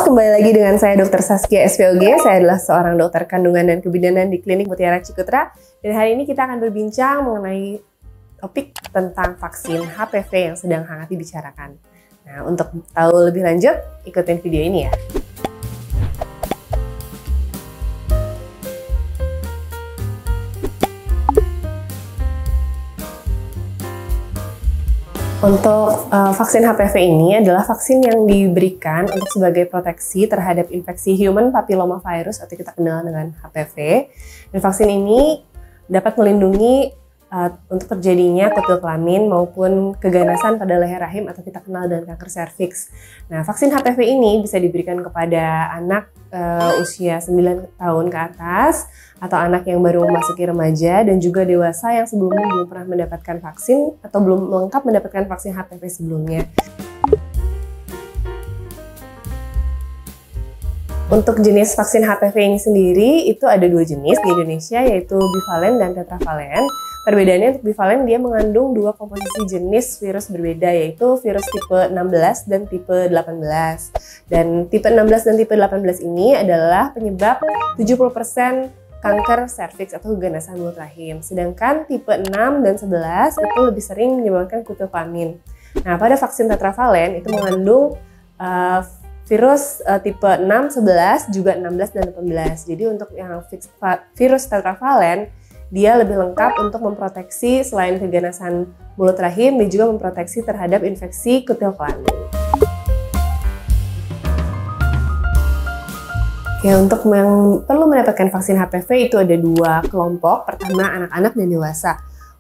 kembali lagi dengan saya Dr. Saskia SPOG. Saya adalah seorang dokter kandungan dan kebidanan di Klinik Mutiara Cikutra. Dan hari ini kita akan berbincang mengenai topik tentang vaksin HPV yang sedang hangat dibicarakan. Nah, untuk tahu lebih lanjut, ikutin video ini ya. Untuk vaksin HPV ini adalah vaksin yang diberikan untuk sebagai proteksi terhadap infeksi human papillomavirus atau kita kenal dengan HPV. Dan vaksin ini dapat melindungi untuk terjadinya kutil kelamin maupun keganasan pada leher rahim atau kita kenal dengan kanker serviks. Nah, vaksin HPV ini bisa diberikan kepada anak usia 9 tahun ke atas atau anak yang baru memasuki remaja dan juga dewasa yang sebelumnya belum pernah mendapatkan vaksin atau belum lengkap mendapatkan vaksin HPV sebelumnya. Untuk jenis vaksin HPV ini sendiri itu ada dua jenis di Indonesia, yaitu bivalen dan tetravalen. Perbedaannya untuk bivalen dia mengandung dua komposisi jenis virus berbeda, yaitu virus tipe 16 dan tipe 18. Dan tipe 16 dan tipe 18 ini adalah penyebab 70% kanker serviks atau keganasan mulut rahim. Sedangkan tipe 6 dan 11 itu lebih sering menyebabkan kutil kelamin. Nah, pada vaksin tetravalen itu mengandung virus tipe 6, 11, juga 16 dan 18. Jadi untuk yang virus tetravalen, dia lebih lengkap untuk memproteksi selain keganasan mulut rahim, dia juga memproteksi terhadap infeksi kutil kelamin. Oke, untuk yang perlu mendapatkan vaksin HPV itu ada dua kelompok. Pertama, anak-anak dan dewasa.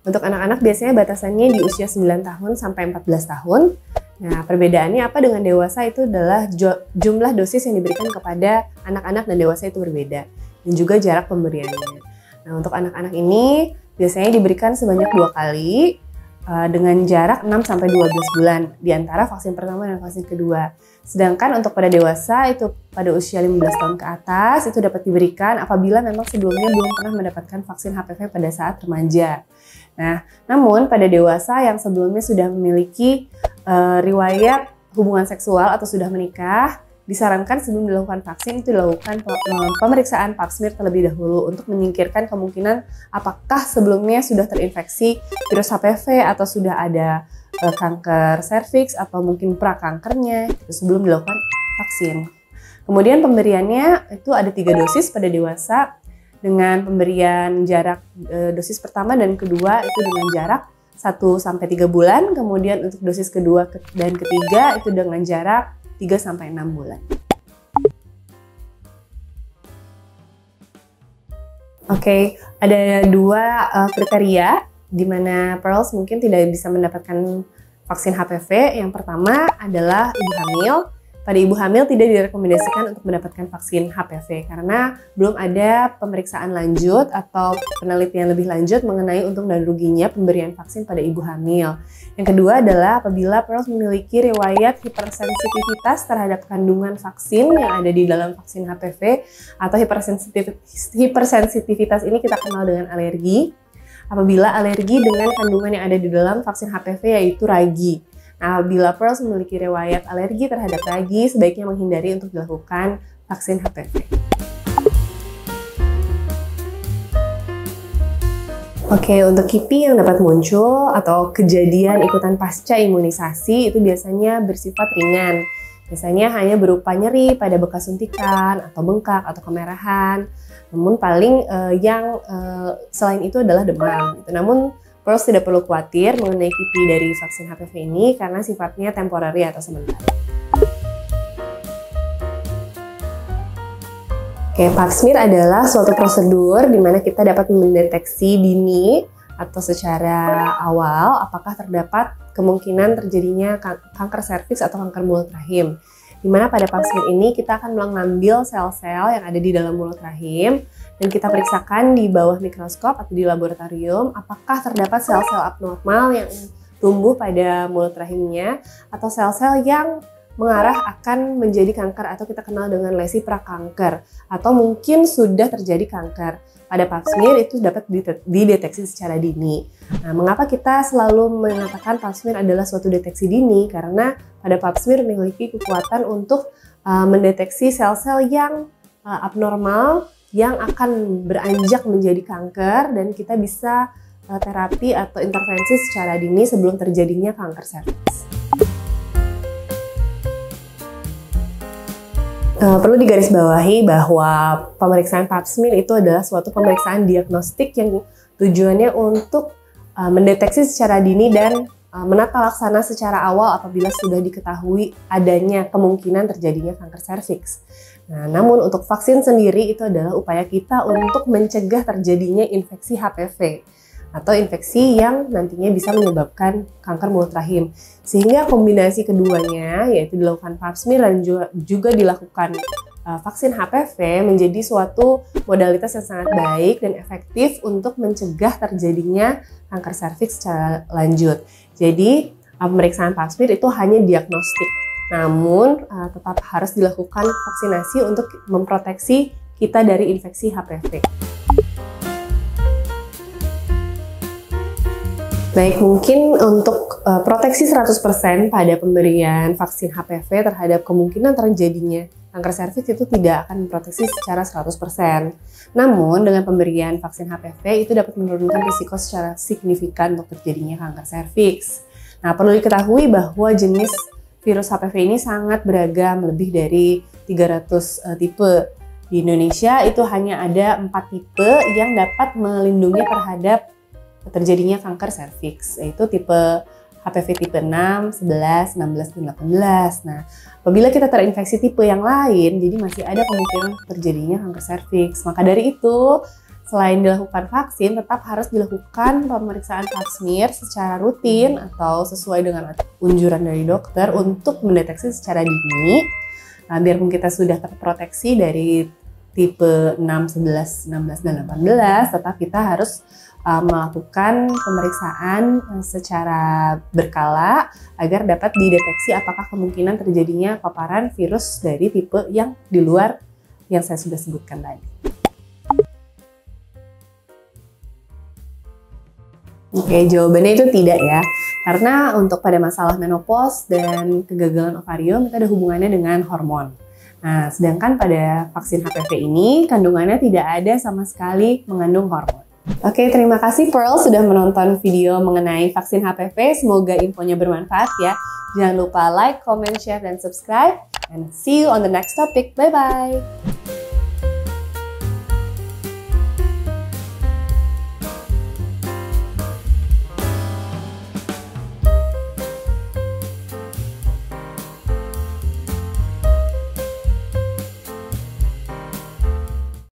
Untuk anak-anak biasanya batasannya di usia 9 tahun sampai 14 tahun. Nah, perbedaannya apa dengan dewasa itu adalah jumlah dosis yang diberikan kepada anak-anak dan dewasa itu berbeda. Dan juga jarak pemberiannya. Nah, untuk anak-anak ini biasanya diberikan sebanyak 2 kali dengan jarak 6-12 bulan di antara vaksin pertama dan vaksin kedua. Sedangkan untuk pada dewasa itu pada usia 15 tahun ke atas itu dapat diberikan apabila memang sebelumnya belum pernah mendapatkan vaksin HPV pada saat remaja. Nah, namun pada dewasa yang sebelumnya sudah memiliki riwayat hubungan seksual atau sudah menikah, disarankan sebelum dilakukan vaksin itu dilakukan pemeriksaan pap smear terlebih dahulu untuk menyingkirkan kemungkinan apakah sebelumnya sudah terinfeksi virus HPV atau sudah ada kanker serviks atau mungkin prakankernya sebelum dilakukan vaksin. Kemudian pemberiannya itu ada 3 dosis pada dewasa dengan pemberian jarak dosis pertama dan kedua itu dengan jarak 1-3 bulan, kemudian untuk dosis kedua dan ketiga itu dengan jarak 3-6 bulan. Oke, ada 2 kriteria di mana Pearls mungkin tidak bisa mendapatkan vaksin HPV. Yang pertama adalah ibu hamil. Pada ibu hamil tidak direkomendasikan untuk mendapatkan vaksin HPV karena belum ada pemeriksaan lanjut atau penelitian lebih lanjut mengenai untung dan ruginya pemberian vaksin pada ibu hamil. Yang kedua adalah apabila Pearls memiliki riwayat hipersensitivitas terhadap kandungan vaksin yang ada di dalam vaksin HPV atau hipersensitivitas ini kita kenal dengan alergi. Apabila alergi dengan kandungan yang ada di dalam vaksin HPV yaitu ragi. Nah, bila Pearls memiliki riwayat alergi terhadap ragi, sebaiknya menghindari untuk dilakukan vaksin HPV. Oke, untuk KIPI yang dapat muncul atau kejadian ikutan pasca imunisasi itu biasanya bersifat ringan. Biasanya hanya berupa nyeri pada bekas suntikan atau bengkak atau kemerahan. Namun paling selain itu adalah demam. Namun Pearls tidak perlu khawatir mengenai KIPI dari vaksin HPV ini karena sifatnya temporary atau sementara. Oke, pap smear adalah suatu prosedur di mana kita dapat mendeteksi dini atau secara awal apakah terdapat kemungkinan terjadinya kanker serviks atau kanker mulut rahim. Di mana pada pap smear ini kita akan mengambil sel-sel yang ada di dalam mulut rahim dan kita periksakan di bawah mikroskop atau di laboratorium apakah terdapat sel-sel abnormal yang tumbuh pada mulut rahimnya atau sel-sel yang mengarah akan menjadi kanker atau kita kenal dengan lesi prakanker atau mungkin sudah terjadi kanker. Pada pap smear itu dapat dideteksi secara dini. Nah, mengapa kita selalu mengatakan pap smear adalah suatu deteksi dini? Karena pada pap smear memiliki kekuatan untuk mendeteksi sel-sel yang abnormal yang akan beranjak menjadi kanker, dan kita bisa terapi atau intervensi secara dini sebelum terjadinya kanker serviks. Perlu digarisbawahi bahwa pemeriksaan pap smear itu adalah suatu pemeriksaan diagnostik yang tujuannya untuk mendeteksi secara dini dan menata laksana secara awal apabila sudah diketahui adanya kemungkinan terjadinya kanker serviks. Nah, namun untuk vaksin sendiri itu adalah upaya kita untuk mencegah terjadinya infeksi HPV atau infeksi yang nantinya bisa menyebabkan kanker mulut rahim. Sehingga kombinasi keduanya, yaitu dilakukan pap smear dan juga dilakukan vaksin HPV, menjadi suatu modalitas yang sangat baik dan efektif untuk mencegah terjadinya kanker serviks secara lanjut. Jadi pemeriksaan pap smear itu hanya diagnostik, namun tetap harus dilakukan vaksinasi untuk memproteksi kita dari infeksi HPV. Baik, mungkin untuk proteksi 100% pada pemberian vaksin HPV terhadap kemungkinan terjadinya kanker serviks itu tidak akan memproteksi secara 100%. Namun, dengan pemberian vaksin HPV itu dapat menurunkan risiko secara signifikan untuk terjadinya kanker serviks. Nah, perlu diketahui bahwa jenis virus HPV ini sangat beragam, lebih dari 300 tipe. Di Indonesia itu hanya ada 4 tipe yang dapat melindungi terhadap terjadinya kanker serviks, yaitu tipe HPV tipe 6, 11, 16, dan 18. Nah, apabila kita terinfeksi tipe yang lain, jadi masih ada kemungkinan terjadinya kanker serviks. Maka dari itu, selain dilakukan vaksin, tetap harus dilakukan pemeriksaan pap smear secara rutin atau sesuai dengan anjuran dari dokter untuk mendeteksi secara dini. Nah, biarpun kita sudah terproteksi dari tipe 6, 11, 16, dan 18, tetap kita harus melakukan pemeriksaan secara berkala agar dapat dideteksi apakah kemungkinan terjadinya paparan virus dari tipe yang di luar yang saya sudah sebutkan tadi. Oke, jawabannya itu tidak ya. Karena untuk pada masalah menopause dan kegagalan ovarium itu ada hubungannya dengan hormon. Nah, sedangkan pada vaksin HPV ini kandungannya tidak ada sama sekali mengandung hormon. Oke, terima kasih Pearl sudah menonton video mengenai vaksin HPV. Semoga infonya bermanfaat ya. Jangan lupa like, comment, share, dan subscribe. And see you on the next topic. Bye-bye!